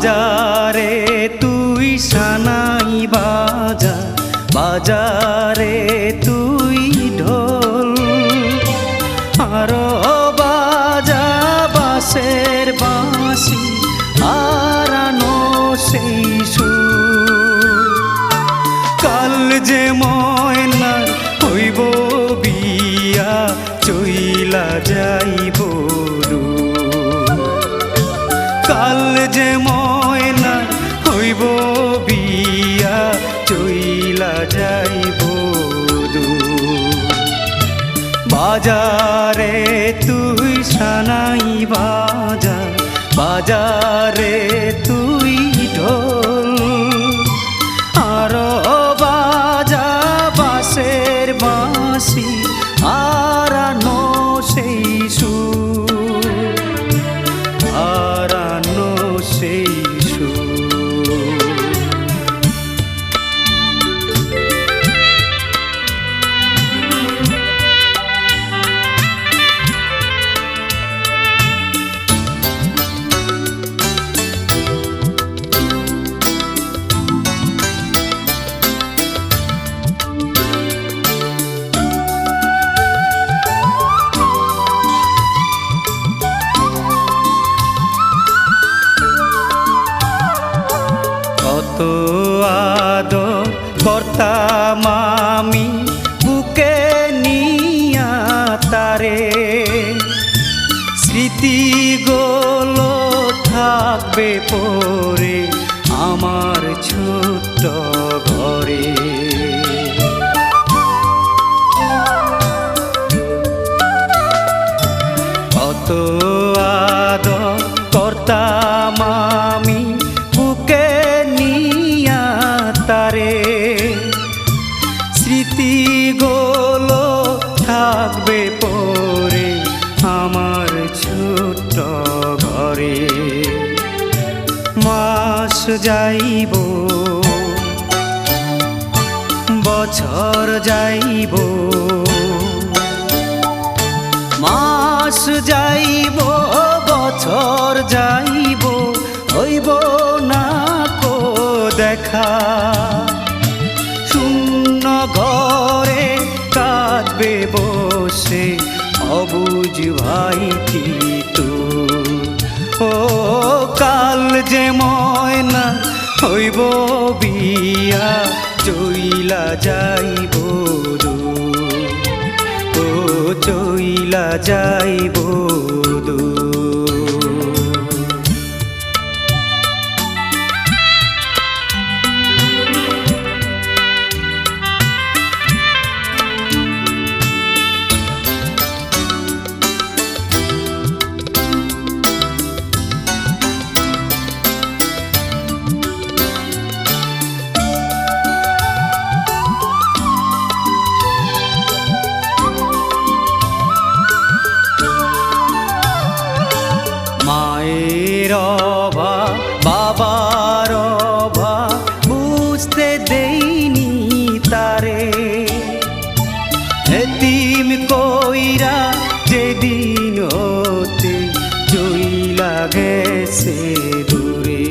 বাজারে তুই সানাই বাজা, বাজারে তুই ঢোল, আরো বাজা বাঁশের বাঁশি, আর আনো সেই সুর। কাল যে ময়নার হইব বিয়া, চইলা যাইব দূর। কাল যে ময়নার হইব বিয়া, চইলা যাইব দূর। বাজারে তুই সানাই বাজা, বাজারে তুই ঢোল, আরো বাজা বাঁশের বাঁশি, আর আনো সেই সুর, আর আনো সেই সুর। কত আদর করতাম আমি বুকে নিয়া তারে, স্মৃতিগুলো থাকবে পরে আমার ছোট্ট ঘরে। কত আদর করতাম আমি বুকে নিয়া তারে, স্মৃতিগুলো থাকবে পরে আমার ছোট্ট ঘরে। মাস যাইব বছর যাইব, মাস যাইব বছর যাইব, হইব না কো দেখা। শূন্য ঘরে কাঁদবে বসে অবুঝ ভাইটি তোর। ও কাল যে ময়না হইব বিয়া, চইলা যাইব দূর, ও চইলা যাইব দূর। মায়ের অভাব বাবার অভাব বুঝতে দেইনি তারে, এতিম কইরা যেদিন হতে চইলা গেছে দূরে।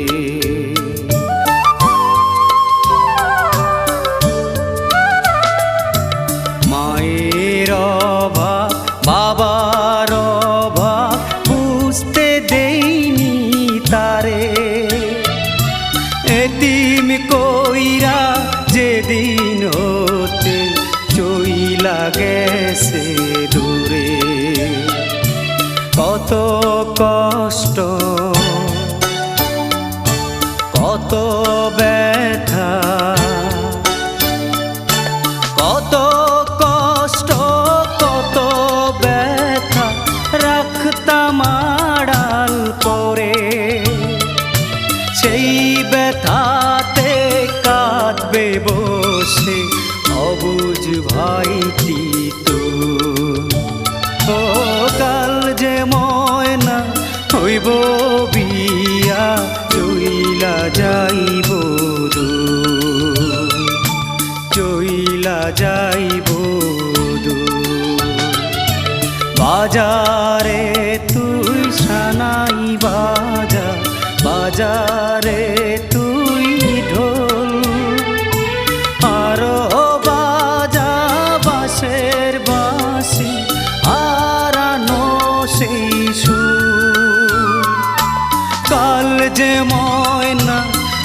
মায়ের অভাব বাবার অভাব বুঝতে দেইনি তারে, এতিম কইরা যেদিন হতে চইলা গেছে দূরে। কত কষ্ট কত ব্যথা, কত কষ্ট কত ব্যথা রাখতাম আড়াল করে, সেই ব্যথাতে কাঁদবে বসে অবুঝ ভাইটি তোর। ও কাল যে ময়না হইব বিয়া, চইলা যাইব দূর, চইলা যাইব দূর। বাজারে তুই সানাই বাজা, বাজারে বাজারে তুই ঢোল, আরো বাজা বাঁশের বাঁশি, হারানো সেই সুর। কাল যে ময়না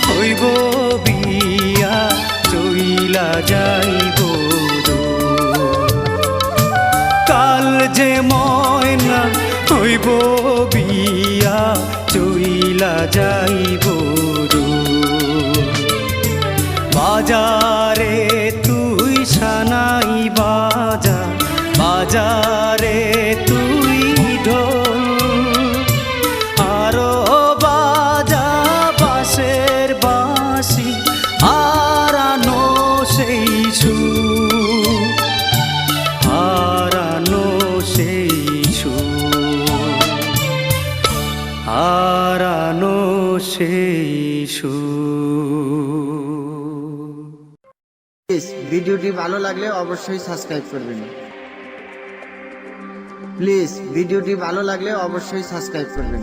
হইব বিয়া, চইলা যাইব দূর। কাল যে ময়না হইব বিয়া, চইলা যাইব দূর। বাজারে তুই সানাই বাজা, বাজারে তুই ঢোল, আরো বাজা বাঁশের বাঁশি, হারানো সেই সুর, হারানো সেই সুর, হারানো সেই সুর। ভিডিওটি ভালো লাগলে অবশ্যই সাবস্ক্রাইব করবেন। প্লিজ ভিডিওটি ভালো লাগলে অবশ্যই সাবস্ক্রাইব করবেন।